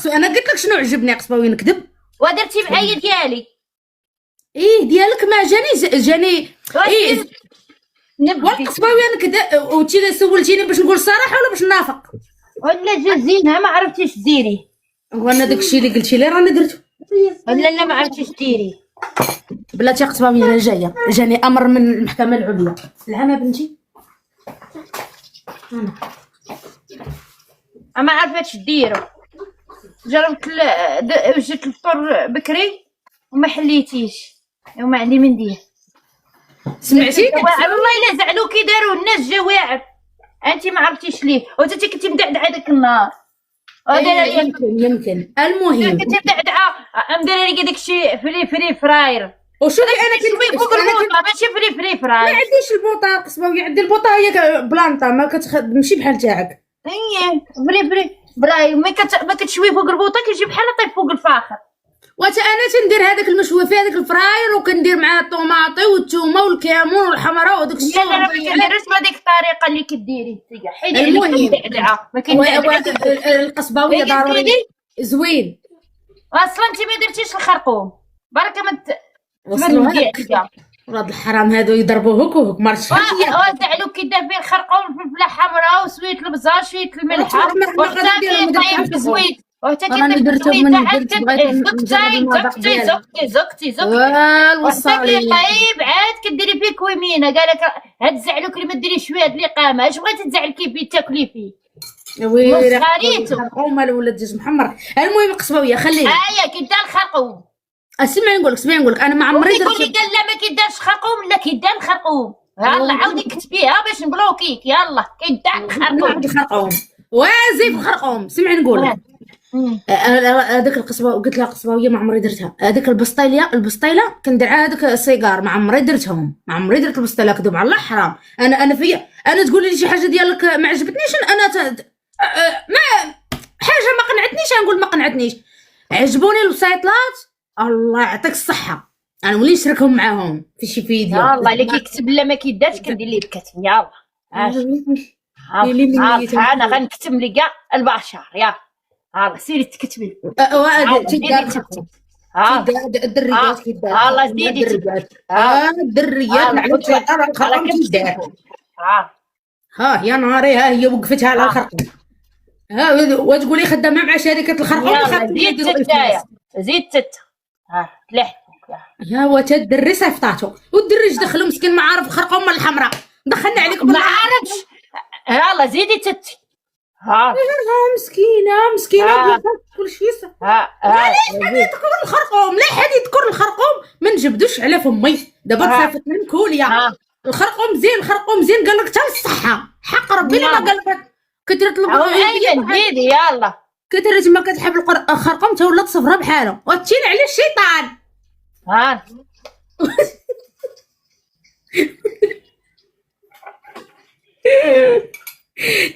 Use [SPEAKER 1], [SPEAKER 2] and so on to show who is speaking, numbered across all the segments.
[SPEAKER 1] انا قلت لك شنو عجبني قصباوي نكذب.
[SPEAKER 2] ودرتي معايا ديالي
[SPEAKER 1] ايه ديالك ما جاني ايه والقصباوي انا كذا وانتي سولتيني باش نقول الصراحه ولا باش نافق
[SPEAKER 2] ولا جازينها ما عرفتيش ديري.
[SPEAKER 1] وانا داكشي اللي قلتي لي راني درتو.
[SPEAKER 2] لا ما عرفتيش ديري.
[SPEAKER 1] بلاتي قصباوي انا جاني امر من المحكمه العليا. العام بنتي
[SPEAKER 2] ما عرفتش ديرو. جربت جيت الفطور بكري وما حليتيش وما عندي من ندير.
[SPEAKER 1] سمعتي
[SPEAKER 2] والله الا زعلوا كي داروا الناس جواعر. انت ما عرفتيش ليه وانت كنتي مدعدعه داك النهار.
[SPEAKER 1] يمكن المهم
[SPEAKER 2] كنتي مدعدعه مديري لي داكشي فري فراير.
[SPEAKER 1] وشوفي انا
[SPEAKER 2] كنت فوق البوطه ماشي فري فراير.
[SPEAKER 1] ما عنديش البوطه قصباوي عندي البوطه هي بلانطه ما كتمشي بحال تاعك.
[SPEAKER 2] ايه فري براي ما كتشوي فوق البوطه كيجي بحال طيب فوق الفاخر.
[SPEAKER 1] واتا انا تندير هذاك المشوي في هذاك الفراير وكندير معاه الطوماطي والثومه والكمون والحمراء وداك الشيء.
[SPEAKER 2] لا ما كنديرش بهذيك الطريقه اللي كديري انت. حيدي المدعدعه ما كنديرش
[SPEAKER 1] القصباويه ضروري زوين.
[SPEAKER 2] اصلا انت ما درتيش الخرقوم بركه ما
[SPEAKER 1] وصلوا ولاد الحرام هادو يضربوه هكوك مرت شحال
[SPEAKER 2] زعلوا كي دار فيه الخرقوم الفلفله حمراء وسويت البزار شويه الملح وحتى كيطيب زويت وحتى كيطيب زقتي
[SPEAKER 1] والوصالي
[SPEAKER 2] طيب عاد كديري فيه كويمينه. قال لك هاد زعلوك اللي ما ديري شويه هاد الاقامه اش بغيتي تزعل كيف تاكلي فيه.
[SPEAKER 1] وي الخرقوم ولا الدجاج محمر. المهم قصباويه خلينا
[SPEAKER 2] كي دار الخرقوم.
[SPEAKER 1] اسمعي نقول لك انا ما عمري
[SPEAKER 2] درت. قولي قال لا ما كيدارش خرقوم لا كيدار الخرقوم. يلا عاودي كتبيها باش نبلوكيك. يلا كيدار
[SPEAKER 1] الخرقوم وازي في الخرقوم. سمعي نقول لك هذاك القصبه قلت لها قصباويه ما عمري درتها. هذاك البسطيله كنديرها هذاك السيجار ما عمري درتهم. ما عمري درت البسطيله كذب على الله حرام. انا فيا انا تقولي لي شي حاجه ديالك ما عجبتنيش انا ما حاجه ما قنعتنيش نقول ما قنعتنيش. عجبوني البسيطلات الله يعطيك الصحه انا ولي نشركهم معاهم في شي فيديو.
[SPEAKER 2] يلا اللي كيكتب لا ما كيدارش كندير ليه الكتم. يلا انا غنكتب لي كاع البشر. يلا سيري تكتبي
[SPEAKER 1] الدريات
[SPEAKER 2] الله زيدي
[SPEAKER 1] الدريات ها يا نهاري ها هي وقفتها على الخرقوم. ها وتقولي خدامه مع شركه الخرقوم.
[SPEAKER 2] زيد تت تلح
[SPEAKER 1] يا وتدري صيفطاتو والدريج دخلوا مسكين ما عارف الخرقوم ولا الحمراء دخلنا عليك
[SPEAKER 2] ما عارفش. يلا زيدي تتي
[SPEAKER 1] مسكينه كل شيء لا حد يذكر الخرقوم لا حد يذكر الخرقوم ما نجبدوش على فمي دابا تصيفط من كوليا. الخرقوم زين قال لك حتى الصحه حق ربي ما قال لك كثرت
[SPEAKER 2] زيدي يلا
[SPEAKER 1] كثرت ما كتحب الخرقوم تا ولات صفرا بحاله وتشيل على الشيطان.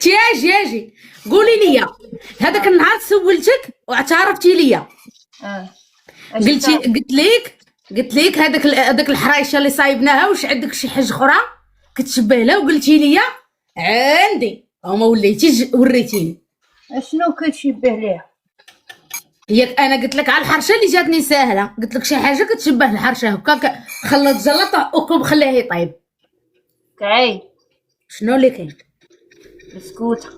[SPEAKER 1] تياجي قولي لي هذاك النهار سولتك واعترفتي لي قلت لك هذاك الحرايشه اللي صايبناها واش عندك شي حاجه اخرى كتشبه لها وقلتي لي عندي وما وليتيش وريتيني
[SPEAKER 2] شنو كتشبه ليها.
[SPEAKER 1] هي انا قلت لك على الحرشه اللي جاتني ساهله قلت لك شي حاجه كتشبه الحرشه هكاك خلات زلطه وكم خليها يطيب.
[SPEAKER 2] كاين
[SPEAKER 1] شنو اللي كاين
[SPEAKER 2] بسكوته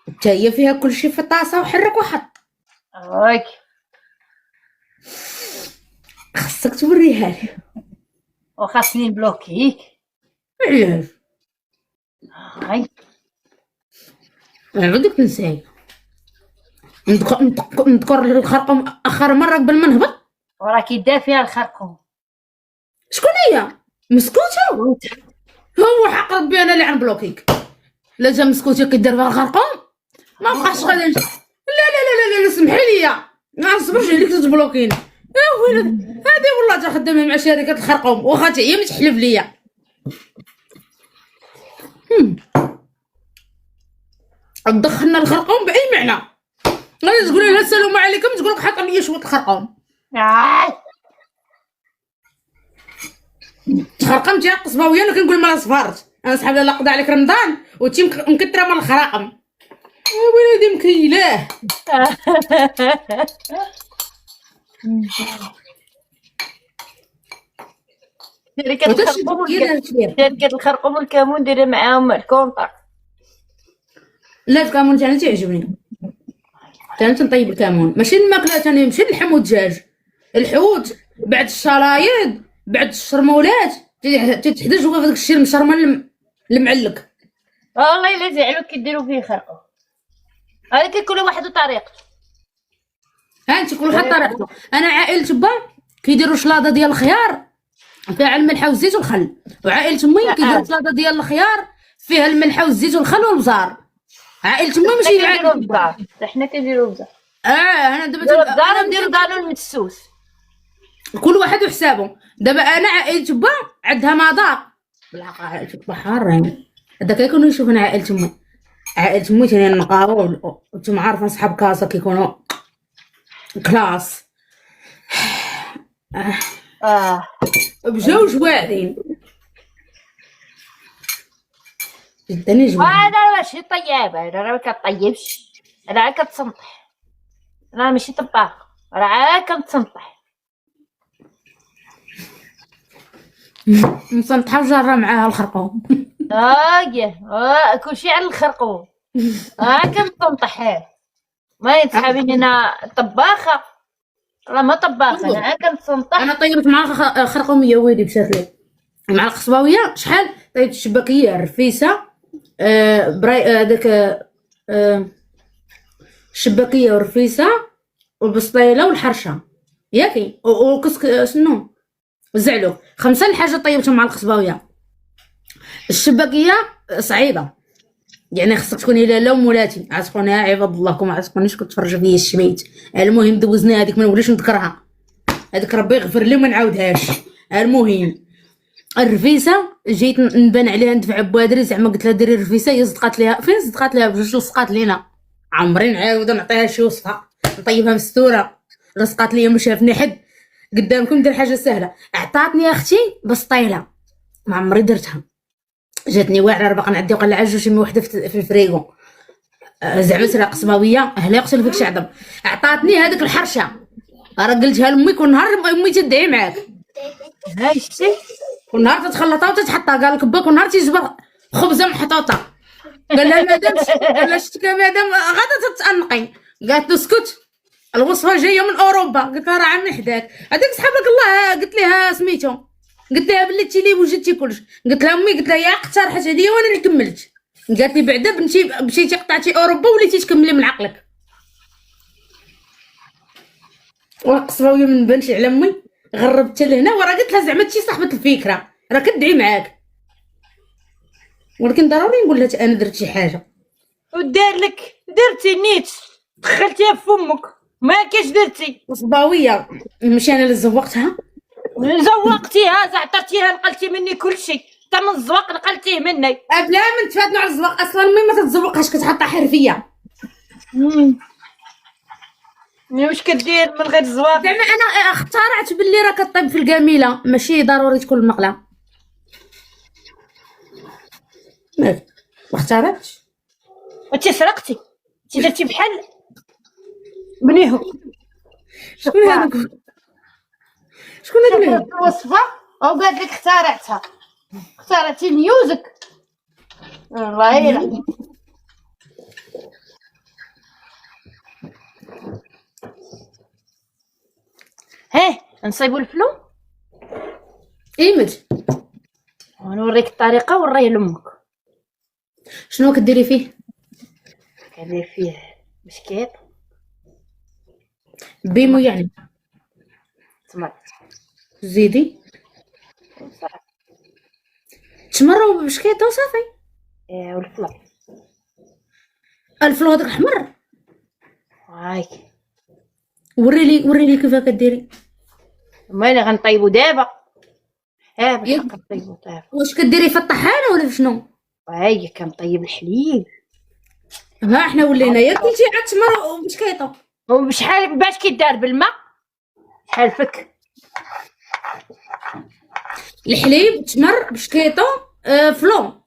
[SPEAKER 1] حتى هي فيها كل شيء في الطاسه وحرك وحط. خصك توريها لي
[SPEAKER 2] وخاصني نبلوكيك.
[SPEAKER 1] علاش عندك نساي نذكر الخرقوم اخر مره قبل ما نهبط.
[SPEAKER 2] وراه كيدار فيها الخرقوم.
[SPEAKER 1] شكون هي مسكوته؟ هو حق ربي انا اللي غنبلوكيك. لا جا مسكوته كيدير فيها الخرقوم ما بقاش غادي لا سمحي لي ما نصبرش عليك تبلوكيني. ويلي هذه والله تا خدامه مع شركه الخرقوم واخا هي ما تحلف ليا. دخلنا الخرقوم باي معنى غادي تقولي لها السلام عليكم تقول لك حاطه لي شويه الخرقوم. تخرقمتي يا قصباويه انا كنقول ما صفرت انا صحاب لا قضى عليك رمضان وانتي مكثره من الخراقم. وليدي منك اله.
[SPEAKER 2] شركة الخرقوم والكمون ديري معاهم الكونتاكت.
[SPEAKER 1] لا الكمون انا تعجبني، انا تنطيب الكمون ماشي الماكله، ثاني نمشي نلحم الدجاج الحوت بعد الشرايط بعد الشرمولات تتحدج هو فداك الشيء المشرمل المعلق.
[SPEAKER 2] والله الا زعلوا كيديروا فيه خرقوم، هذا كل واحد وطريقته.
[SPEAKER 1] ها انت كل واحد طريقته. انا عائلة با كيديروا شلاضه ديال الخيار فيها الملح والزيت والخل، وعائلة امي كيديروا شلاضه ديال الخيار فيها الملح والزيت والخل والبزار. عائلة امي ماشي
[SPEAKER 2] كيديروا البزار، حنا كنديروا البزار.
[SPEAKER 1] انا دابا
[SPEAKER 2] البزار نديرو دانون مدسوس،
[SPEAKER 1] كل واحد وحسابه. دابا انا عائلة با عندها مذاق بالحق، عائلة با حارين هذا كيكونوا يشوفون عائلة امي. عائلة امي ثاني نقاو وانتم عارفين صحاب كاسه كيكونوا كلاس. بجوج واعدين جدا يجمع.
[SPEAKER 2] انا ماشي طيابه، انا ما كطيبش، انا كتصنطح، انا ماشي طباخ، انا كنتصنطح.
[SPEAKER 1] مسنطحه وجاره معاها الخرقوم.
[SPEAKER 2] كلشي على الخرقوم. كنتصنطح، ما يتحابين انا طباخه، لا ما طباخه، انا كنتصنطح.
[SPEAKER 1] انا طيبت مع الخرقوميه ويلي مشات لي مع القصباويه شحال طيبت الشباكيه الرفيسه براي داك الشباكيه والرفيسه والبسطيله والحرشه ياكي وكسك شنو الزعلوك. 5 الحاجه طيبتهم مع القصباويه. الشباكيه صعيبه يعني خصك تكوني لاله ومولاتي عتكوني عباد الله كون عتكونيش كتفرجوا فيا الشميت. المهم دوزنا هذيك ما نوليش نذكرها، هذيك ربي يغفر لي وما نعاودهاش. المهم الرفيسه جيت نبان عليها ندفع بوادري زعما قلت لها ديري الرفيسه، هي صدقات ليها فين صدقات ليها بجوج لصقات لينا عمري نعاود نعطيها شي وصفه نطيبها مستوره. لصقات ليا ما شافني حد قدامكم دير حاجه سهله. عطاتني اختي بسطيله ما عمري درتها، جاتني واعره باقا نعدي وقال لها جوج وحده في الفريغو زعما سرا قصباويه اهلا يقتل فيك شي عظم. عطاتني هذيك الحرشه راه قلتها لامي كل نهار امي تدعي معاك
[SPEAKER 2] هاي شتي
[SPEAKER 1] كل نهار تتخلطها وتتحطها. قال لك با كل نهار تيجبر خبزه محطوطه. قال لها مادام قال لها شتك مادام غادا تتانقي قالت له اسكت الوصفه جايه من اوروبا. قلت لها راه عمي حداك هذاك صحاب لك الله. قلت لها سميتو قلت لها بليتي لي وجدتي كلش. قلت لها امي قلت لها يا اقترحت عليا وانا اللي كملت. قالت لي بعدا بنتي مشيتي قطعتي اوروبا وليتي تكملي من عقلك. وقصباويه من بنش على امي غربت لهنا وراه قلت لها زعما انتي صاحبه الفكره راه كتدعي معاك، ولكن ضروري نقول لها انا درت شي حاجه.
[SPEAKER 2] ودار لك درتي نيت دخلتيها في فمك ما كاش درتي
[SPEAKER 1] قصباويه ماشي انا اللي زوقتها.
[SPEAKER 2] زوقتيها زعترتيها نقلتي مني كلشي حتى من الزواق نقلتيه مني.
[SPEAKER 1] بلا ما نتفادنا على الزواق اصلا امي ما تتزوقهاش كتحطها حرفيه.
[SPEAKER 2] واش كدير من غير الزواق؟
[SPEAKER 1] زعما انا اخترعت باللي راه كطيب في الكاميله ماشي ضروري تكون المقله. ما اخترعتش
[SPEAKER 2] انت سرقتي انت درتي بحال بنيهم.
[SPEAKER 1] شكون هذاك
[SPEAKER 2] الوصفه او قالت لك اخترعتي نيوزك والله الا نصيبوا الفلو.
[SPEAKER 1] ايمت
[SPEAKER 2] ونوريك الطريقه ونوريه لامك.
[SPEAKER 1] شنو كديري فيه؟
[SPEAKER 2] كندير فيه بسكيط
[SPEAKER 1] بيمو يعني
[SPEAKER 2] تمر
[SPEAKER 1] زيدي تمر وبشكيط وصافي.
[SPEAKER 2] والفلو
[SPEAKER 1] الفلو هذاك احمر
[SPEAKER 2] هاي
[SPEAKER 1] وريلي كيف كديري.
[SPEAKER 2] مالي غنطيبو دابا باش نطيبو دابا.
[SPEAKER 1] واش كديري في الطحانه ولا في شنو؟
[SPEAKER 2] هاي كنطيب الحليب.
[SPEAKER 1] ها احنا ولينا يا كلشي عاد تمر وبشكيطه
[SPEAKER 2] وبشحال باش كيدار بالماء شحال فك
[SPEAKER 1] الحليب تمر بشكيطه فلو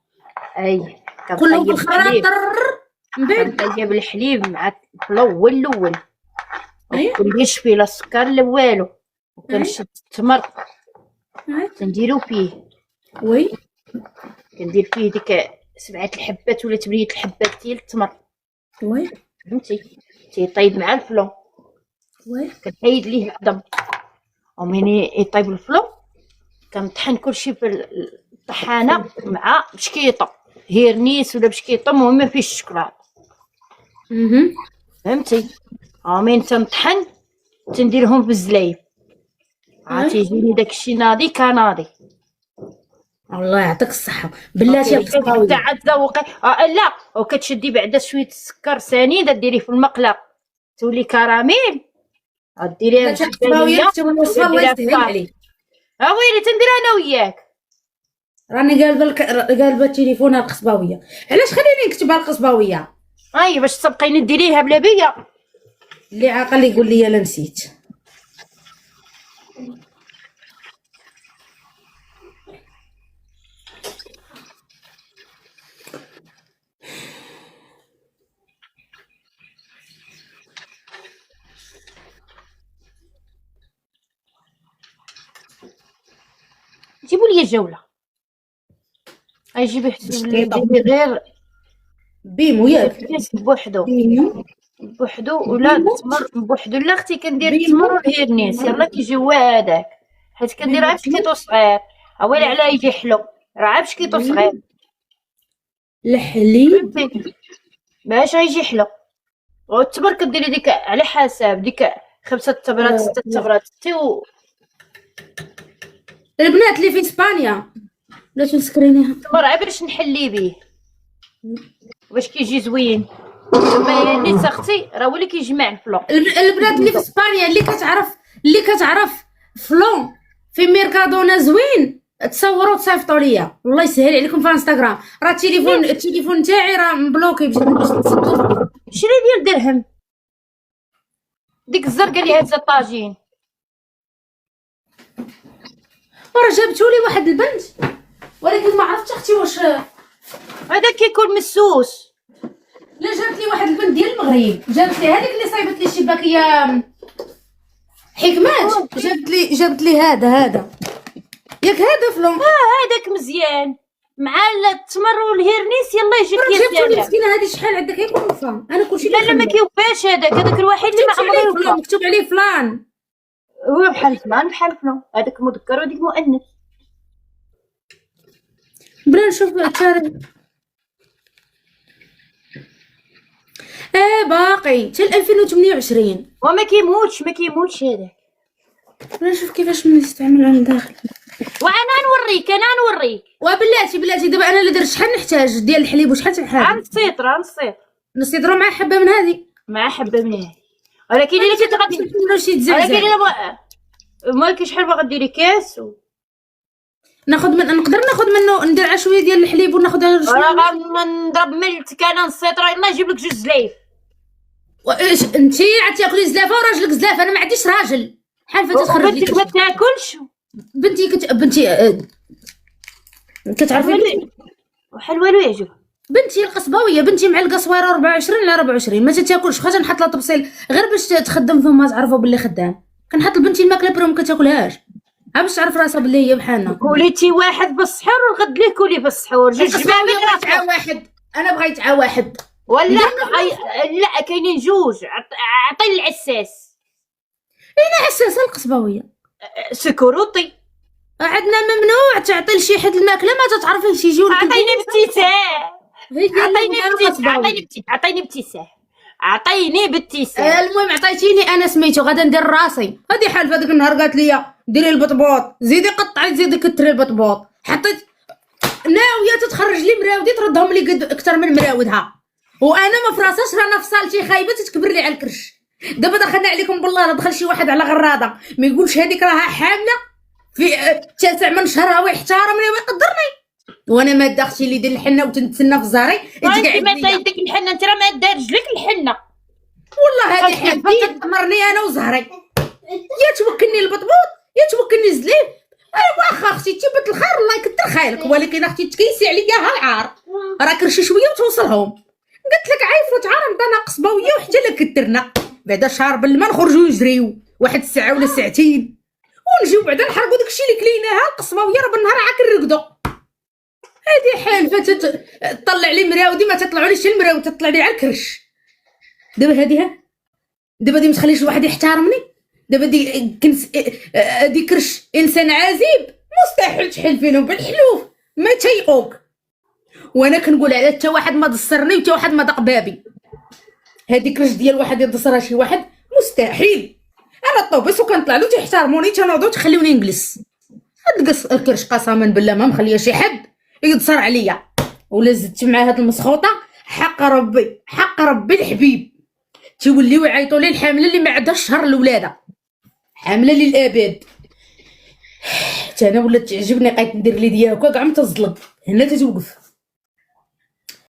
[SPEAKER 2] اي
[SPEAKER 1] كله بالخلاط من بعد
[SPEAKER 2] كنبدا جاب الحليب مع الفلو هو الاول،
[SPEAKER 1] أيوة.
[SPEAKER 2] مكنديرش فيه لا سكر لا والو، وكنشد التمر
[SPEAKER 1] أيوة.
[SPEAKER 2] كنديرو فيه،
[SPEAKER 1] وي
[SPEAKER 2] كندير فيه ديك 7 الحبات ولا 8 الحبات ديال التمر،
[SPEAKER 1] وي
[SPEAKER 2] فهمتي؟ تيطيب مع الفلو،
[SPEAKER 1] وي
[SPEAKER 2] كنحيد ليه القدم، ومن يطيب الفلو كنطحن كلشي في الطحانه مع بشكيطه هيرنيس ولا بشكيطه، المهم ما فيش الشكلاط، فهمتي؟ ومن تنطحن تنديرهم في الزلايب، عاد تيجيني داكشي ناضي كناضي.
[SPEAKER 1] الله يعطيك الصحة بلاتي القصباوية.
[SPEAKER 2] تاع تذوقي لا، وكتشدي بعدا شويه السكر سنيده ديريه في المقله تولي كراميل، ديريها
[SPEAKER 1] بلاتي القصباوية كتب الوصفة الله يسهل عليك.
[SPEAKER 2] ويلي تندير انا وياك.
[SPEAKER 1] راني قالبة تليفونها القصباوية، علاش خليني نكتبها القصباوية؟
[SPEAKER 2] اي باش تبقيني ديريها بلا بيا.
[SPEAKER 1] اللي عاقل يقول لي لا نسيت.
[SPEAKER 2] جيبوا لي الجوله، اي جيبي حسب غير
[SPEAKER 1] بيمو ياك
[SPEAKER 2] بوحدو
[SPEAKER 1] بيمو
[SPEAKER 2] بوحدو ولا التمر بوحدو. لا اختي كندير التمر والهيرنيس يلا كيجيو هذاك، حيت كندير عا بشكيطو صغير، اويلي علاه يجي حلو، راه عا بشكيطو صغير
[SPEAKER 1] الحليب
[SPEAKER 2] باش غيجي حلو. والتمر كديري ديك على حساب ديك 5 تمرات 6 تمرات تيو.
[SPEAKER 1] البنات اللي في اسبانيا لا تنسكرينيها
[SPEAKER 2] التمر عا باش نحلي به باش كيجي زوين. ثم نيت اختي راه هو اللي كيجمع الفلو.
[SPEAKER 1] البنات اللي في اسبانيا اللي كتعرف فلون في ميركادونا زوين تصوروا تصيفطوا ليا، الله يسهل عليكم في انستغرام. راه التليفون تاعي راه مبلوكي باش نتصدوا.
[SPEAKER 2] شري ديال درهم ديك الزرقاء اللي هازه الطاجين،
[SPEAKER 1] وراه جابتولي واحد البنت ولكن ما عرفتش اختي واش
[SPEAKER 2] هذا كيكون مسوس.
[SPEAKER 1] لا جابت لي واحد البنت ديال المغرب، جابت لي هذيك اللي صايبت لي الشباكيه حكمات، جابت لي هذا ياك هذا فلون.
[SPEAKER 2] هذاك مزيان مع التمر والهيرنيس يلا يجيك
[SPEAKER 1] جابتو لي
[SPEAKER 2] يا
[SPEAKER 1] مسكينه هذه شحال عندك هي كوفا انا كلشي
[SPEAKER 2] لا ما كيوفاش هذاك الوحيد اللي ما عمره
[SPEAKER 1] مكتوب عليه فلان.
[SPEAKER 2] هو بحال فلان بحال فلان، هذاك مذكر وهذيك مؤنث.
[SPEAKER 1] بلا نشوف التاريخ. باقي حتى 2028
[SPEAKER 2] وما كيموتش هذاك.
[SPEAKER 1] بلا نشوف كيفاش من يستعمل على الداخل.
[SPEAKER 2] وانا نوريك
[SPEAKER 1] وبلاتي دابا انا اللي درت شحال نحتاج ديال الحليب وشحال تاع حاجه.
[SPEAKER 2] عن السيطره
[SPEAKER 1] نصيدرو مع حبه من هذه
[SPEAKER 2] مع حبه من هذه، ولكن الا كنت غادي
[SPEAKER 1] شي تزعزع
[SPEAKER 2] ولكن الا مالك شحال باغا ديري كاس
[SPEAKER 1] نقدر ناخذ منه ندير على شويه ديال الحليب وناخذ
[SPEAKER 2] راه غنضرب ملتك انا السيطره يلاه نجيب لك 2 زلايف.
[SPEAKER 1] واش انتي عاد تاكلي زلافه وراجلك زلافه؟ انا ما عنديش راجل حال فاتت تخرج لي
[SPEAKER 2] بنتك ما تاكلش.
[SPEAKER 1] بنتي كتعرفي
[SPEAKER 2] وحال والو يعجبها.
[SPEAKER 1] بنتي القصباويه، بنتي مع القصويره 24 على 24 ما تاكلش، بقيت نحط لها طبسيل غير باش تخدم ثم تعرفوا باللي خدام. كنحط لبنتي الماكله برا ما كتاكلهاش باش تعرف راسها باللي هي بحالنا.
[SPEAKER 2] كوليتي واحد بالسحور والغد ليه كولي بالسحور. جوج جماعه
[SPEAKER 1] بغيت عا واحد، انا بغيت عا واحد
[SPEAKER 2] ولا لا كاينين جوج. عطي العساس.
[SPEAKER 1] اين عساس القصباويه
[SPEAKER 2] سكروطي
[SPEAKER 1] عندنا ممنوع تعطي لشي حد الماكله ما تتعرفيش يجيو لك.
[SPEAKER 2] عطيني بابتسام.
[SPEAKER 1] المهم عطيتيني انا سميتو غادا ندير راسي. هذه حال فهاداك النهار قالت لي ديري البطبوط زيدي قطعي زيدي كتري البطبوط، حطيت ناويه تتخرج لي مراودي تردهم لي قد اكثر من مراودها وانا ما فراساش رانا في صالتي خايبه تتكبر لي على الكرش. دابا دخلنا عليكم بالله لا دخل شي واحد على غراده ما يقولش هذيك راها حامله في 9 من شهرها ويحتارمني ويقدرني وانا ما داختي لي دير الحنه وتنتسنى في زاري.
[SPEAKER 2] انت ما تايدك الحنه انت راه ما دار رجلك الحنه
[SPEAKER 1] والله هذه حدي تمرني انا وزهري. يا توكلني البطبوط يا توكلني الزليف. واخا اختي تيبت الخير الله يكثر خيرك، ولكن اختي تكيسي عليا ها العار راه كرشي شويه وتوصلهم. قلت لك عيفوت عارم انا قصباويه وحتى لا كثرنا بعدا شهر بالما نخرجوا نجريو واحد الساعه ولا ساعتين ونجيو بعدا نحرقوا داكشي اللي كليناها القصباويه راه بالنهار عاك نرقدوا. هادي حالفه تطلع لي مراودي ما تطلعوليش المراود تطلع لي على الكرش. دابا دابا ما تخليش الواحد يحترمني. دابا دي كرش انسان عزيب مستحيل تحل فيهم بالحلوف ما تيقوك. وانا كنقول على حتى واحد ما دصرني وحتى واحد ما دق بابي. هادي كرش ديال واحد يدصرها شي واحد مستحيل. انا طوبس وكنطلع له تيحترموني تنوضوا تخليوني نجلس. هاد الكرش قسما بالله ما مخليه شي حد يدصر عليا. ولا زدت مع هاد المسخوطه حق ربي الحبيب تيوليو يعيطوا لي الحامله اللي ما عندهاش شهر الولاده حامله للابد. حتى انا ولات تعجبني بقيت ندير لي ديالك كاع متزلط هنا تتوقف.